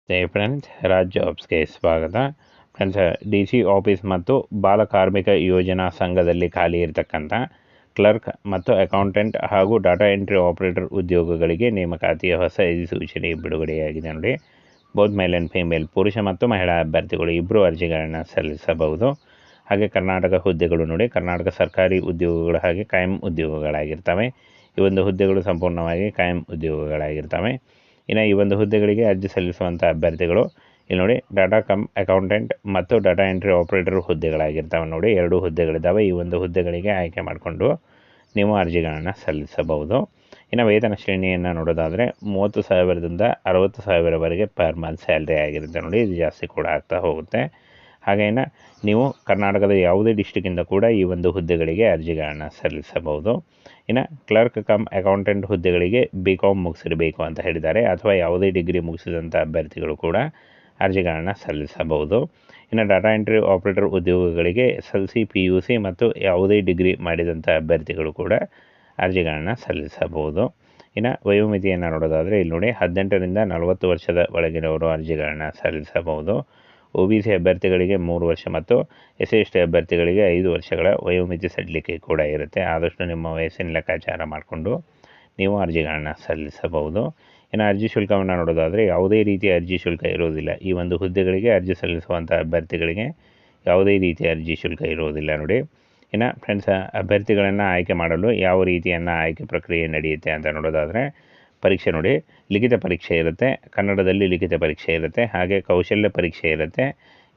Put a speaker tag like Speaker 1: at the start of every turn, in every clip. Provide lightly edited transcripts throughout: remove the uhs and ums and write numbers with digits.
Speaker 1: ಹೇ friends, Raj ಜಾಬ್ಸ್ಗೆ ಸ್ವಾಗತ. Friends, D C office ಮತ್ತು ಬಾಲ ಕಾರ್ಮಿಕ ಯೋಜನಾ ಸಂಘದಲ್ಲಿ ಖಾಲಿ ಇರತಕ್ಕಂಥ ಕ್ಲರ್ಕ್ ಮತ್ತು ಅಕೌಂಟೆಂಟ್ ಹಾಗೂ ಡಾಟಾ ಎಂಟ್ರಿ ಆಪರೇಟರ್ ಉದ್ಯೋಗಗಳಿಗೆ ನೇಮಕಾತಿಯ ಹೊಸ ಅಧಿಸೂಚನೆ ಬಿಡುಗಡೆಯಾಗಿದೆ ನೋಡಿ. ಬೋತ್ ಮೇಲ್ ಆ್ಯಂಡ್ ಫೀಮೇಲ್, ಪುರುಷ ಮತ್ತು ಮಹಿಳಾ ಅಭ್ಯರ್ಥಿಗಳು ಇಬ್ಬರು ಅರ್ಜಿಗಳನ್ನು ಸಲ್ಲಿಸಬಹುದು. ಹಾಗೆ ಕರ್ನಾಟಕ ಹುದ್ದೆಗಳು ನೋಡಿ, ಕರ್ನಾಟಕ ಸರ್ಕಾರಿ ಉದ್ಯೋಗಗಳು ಹಾಗೆ ಕಾಯಂ ಉದ್ಯೋಗಗಳಾಗಿರ್ತವೆ. ಈ ಒಂದು ಹುದ್ದೆಗಳು ಸಂಪೂರ್ಣವಾಗಿ ಕಾಯಂ ಉದ್ಯೋಗಗಳಾಗಿರ್ತವೆ. ಇನ್ನು ಈ ಒಂದು ಹುದ್ದೆಗಳಿಗೆ ಅರ್ಜಿ ಸಲ್ಲಿಸುವಂಥ ಅಭ್ಯರ್ಥಿಗಳು ಇಲ್ಲಿ ನೋಡಿ, ಡಾಟಾ ಅಕೌಂಟೆಂಟ್ ಮತ್ತು ಡಾಟಾ ಎಂಟ್ರಿ ಆಪರೇಟರ್ ಹುದ್ದೆಗಳಾಗಿರ್ತವೆ ನೋಡಿ. ಎರಡು ಹುದ್ದೆಗಳಿದ್ದಾವೆ. ಈ ಒಂದು ಹುದ್ದೆಗಳಿಗೆ ಆಯ್ಕೆ ಮಾಡಿಕೊಂಡು ನೀವು ಅರ್ಜಿಗಳನ್ನು ಸಲ್ಲಿಸಬಹುದು. ಇನ್ನು ವೇತನ ಶ್ರೇಣಿಯನ್ನು ನೋಡೋದಾದರೆ 30,000ದಿಂದ 60,000ವರೆಗೆ ಪರ್ ಮಂತ್ ಸ್ಯಾಲ್ರಿ ಆಗಿರುತ್ತೆ ನೋಡಿ. ಇದು ಜಾಸ್ತಿ ಕೂಡ ಆಗ್ತಾ ಹೋಗುತ್ತೆ. ಹಾಗೇನ ನೀವು ಕರ್ನಾಟಕದ ಯಾವುದೇ ಡಿಸ್ಟಿಕ್ಕಿಂದ ಕೂಡ ಈ ಒಂದು ಹುದ್ದೆಗಳಿಗೆ ಅರ್ಜಿಗಳನ್ನು ಸಲ್ಲಿಸಬಹುದು. ಇನ್ನು ಕ್ಲರ್ಕ್ ಅಕೌಂಟೆಂಟ್ ಹುದ್ದೆಗಳಿಗೆ BCom ಮುಗಿಸಿರಬೇಕು ಅಂತ ಹೇಳಿದ್ದಾರೆ, ಅಥವಾ ಯಾವುದೇ ಡಿಗ್ರಿ ಮುಗಿಸಿದಂಥ ಅಭ್ಯರ್ಥಿಗಳು ಕೂಡ ಅರ್ಜಿಗಳನ್ನು ಸಲ್ಲಿಸಬಹುದು. ಇನ್ನು ಡಾಟಾ ಎಂಟ್ರಿ ಆಪರೇಟರ್ ಉದ್ಯೋಗಗಳಿಗೆ SLC PUC ಮತ್ತು ಯಾವುದೇ ಡಿಗ್ರಿ ಮಾಡಿದಂಥ ಅಭ್ಯರ್ಥಿಗಳು ಕೂಡ ಅರ್ಜಿಗಳನ್ನು ಸಲ್ಲಿಸಬಹುದು. ಇನ್ನು ವಯೋಮಿತಿಯನ್ನು ನೋಡೋದಾದರೆ ಇಲ್ಲಿ ನೋಡಿ, 18ರಿಂದ 40 ವರ್ಷದ ಒಳಗಿನವರು ಅರ್ಜಿಗಳನ್ನು ಸಲ್ಲಿಸಬಹುದು. OBC ಅಭ್ಯರ್ಥಿಗಳಿಗೆ 3 ವರ್ಷ ಮತ್ತು SC/ST ಅಭ್ಯರ್ಥಿಗಳಿಗೆ 5 ವರ್ಷಗಳ ವಯೋಮಿತಿ ಸಡಿಲಿಕೆ ಕೂಡ ಇರುತ್ತೆ. ಆದಷ್ಟು ನಿಮ್ಮ ವಯಸ್ಸಿನ ಲೆಕ್ಕಾಚಾರ ಮಾಡಿಕೊಂಡು ನೀವು ಅರ್ಜಿಗಳನ್ನು ಸಲ್ಲಿಸಬಹುದು. ಇನ್ನು ಅರ್ಜಿ ಶುಲ್ಕವನ್ನು ನೋಡೋದಾದರೆ ಯಾವುದೇ ರೀತಿಯ ಅರ್ಜಿ ಶುಲ್ಕ ಇರೋದಿಲ್ಲ. ಈ ಒಂದು ಹುದ್ದೆಗಳಿಗೆ ಅರ್ಜಿ ಸಲ್ಲಿಸುವಂಥ ಅಭ್ಯರ್ಥಿಗಳಿಗೆ ಯಾವುದೇ ರೀತಿಯ ಅರ್ಜಿ ಶುಲ್ಕ ಇರೋದಿಲ್ಲ ನೋಡಿ. ಇನ್ನು ಫ್ರೆಂಡ್ಸ್, ಅಭ್ಯರ್ಥಿಗಳನ್ನು ಆಯ್ಕೆ ಮಾಡಲು ಯಾವ ರೀತಿಯನ್ನು ಆಯ್ಕೆ ಪ್ರಕ್ರಿಯೆ ನಡೆಯುತ್ತೆ ಅಂತ ನೋಡೋದಾದರೆ, ಪರೀಕ್ಷೆ ನೋಡಿ, ಲಿಖಿತ ಪರೀಕ್ಷೆ ಇರುತ್ತೆ, ಕನ್ನಡದಲ್ಲಿ ಲಿಖಿತ ಪರೀಕ್ಷೆ ಇರುತ್ತೆ, ಹಾಗೆ ಕೌಶಲ್ಯ ಪರೀಕ್ಷೆ ಇರುತ್ತೆ.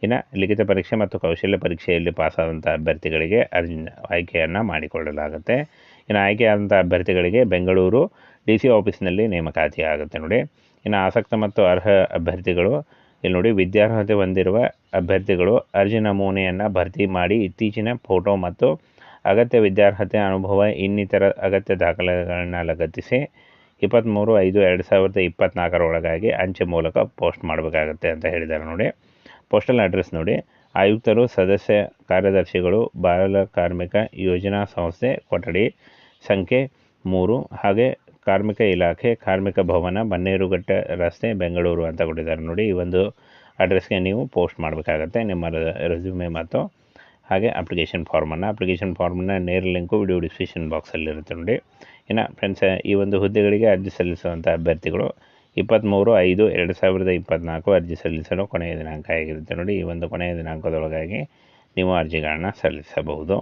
Speaker 1: ಇನ್ನು ಲಿಖಿತ ಪರೀಕ್ಷೆ ಮತ್ತು ಕೌಶಲ್ಯ ಪರೀಕ್ಷೆಯಲ್ಲಿ ಪಾಸಾದಂಥ ಅಭ್ಯರ್ಥಿಗಳಿಗೆ ಆಯ್ಕೆಯನ್ನು ಮಾಡಿಕೊಳ್ಳಲಾಗುತ್ತೆ. ಇನ್ನು ಆಯ್ಕೆಯಾದಂಥ ಅಭ್ಯರ್ಥಿಗಳಿಗೆ ಬೆಂಗಳೂರು DC ಆಫೀಸ್ನಲ್ಲಿ ನೇಮಕಾತಿ ಆಗುತ್ತೆ ನೋಡಿ. ಇನ್ನು ಆಸಕ್ತ ಮತ್ತು ಅರ್ಹ ಅಭ್ಯರ್ಥಿಗಳು ಇಲ್ಲಿ ನೋಡಿ, ವಿದ್ಯಾರ್ಹತೆ ಹೊಂದಿರುವ ಅಭ್ಯರ್ಥಿಗಳು ಅರ್ಜಿ ನಮೂನೆಯನ್ನು ಭರ್ತಿ ಮಾಡಿ ಇತ್ತೀಚಿನ ಫೋಟೋ ಮತ್ತು ಅಗತ್ಯ ವಿದ್ಯಾರ್ಹತೆ ಅನುಭವ ಇನ್ನಿತರ ಅಗತ್ಯ ದಾಖಲೆಗಳನ್ನು ಲಗತ್ತಿಸಿ 23/5/2024 ಒಳಗಾಗಿ ಅಂಚೆ ಮೂಲಕ ಪೋಸ್ಟ್ ಮಾಡಬೇಕಾಗತ್ತೆ ಅಂತ ಹೇಳಿದ್ದಾರೆ ನೋಡಿ. ಪೋಸ್ಟಲ್ ಅಡ್ರೆಸ್ ನೋಡಿ, ಆಯುಕ್ತರು, ಸದಸ್ಯ ಕಾರ್ಯದರ್ಶಿಗಳು, ಬಾಲ ಕಾರ್ಮಿಕ ಯೋಜನಾ ಸಂಸ್ಥೆ, ಕೊಠಡಿ ಸಂಖ್ಯೆ 3, ಹಾಗೆ ಕಾರ್ಮಿಕ ಇಲಾಖೆ, ಕಾರ್ಮಿಕ ಭವನ, ಬನ್ನೇರುಘಟ್ಟ ರಸ್ತೆ, ಬೆಂಗಳೂರು ಅಂತ ಕೊಟ್ಟಿದ್ದಾರೆ ನೋಡಿ. ಈ ಒಂದು ಅಡ್ರೆಸ್ಗೆ ನೀವು ಪೋಸ್ಟ್ ಮಾಡಬೇಕಾಗತ್ತೆ ನಿಮ್ಮ ರೆಸ್ಯೂಮೆ ಮತ್ತು ಹಾಗೆ ಅಪ್ಲಿಕೇಶನ್ ಫಾರ್ಮನ್ನು ನೇರ ಲಿಂಕು ವಿಡಿಯೋ ಡಿಸ್ಕ್ರಿಪ್ಷನ್ ಬಾಕ್ಸಲ್ಲಿರುತ್ತೆ ನೋಡಿ. ಇನ್ನು ಫ್ರೆಂಡ್ಸ್, ಈ ಒಂದು ಹುದ್ದೆಗಳಿಗೆ ಅರ್ಜಿ ಸಲ್ಲಿಸುವಂಥ ಅಭ್ಯರ್ಥಿಗಳು 23/5/2024 ಅರ್ಜಿ ಸಲ್ಲಿಸಲು ಕೊನೆಯ ದಿನಾಂಕ ಆಗಿರುತ್ತೆ ನೋಡಿ. ಈ ಒಂದು ಕೊನೆಯ ದಿನಾಂಕದೊಳಗಾಗಿ ನೀವು ಅರ್ಜಿಗಳನ್ನು ಸಲ್ಲಿಸಬಹುದು.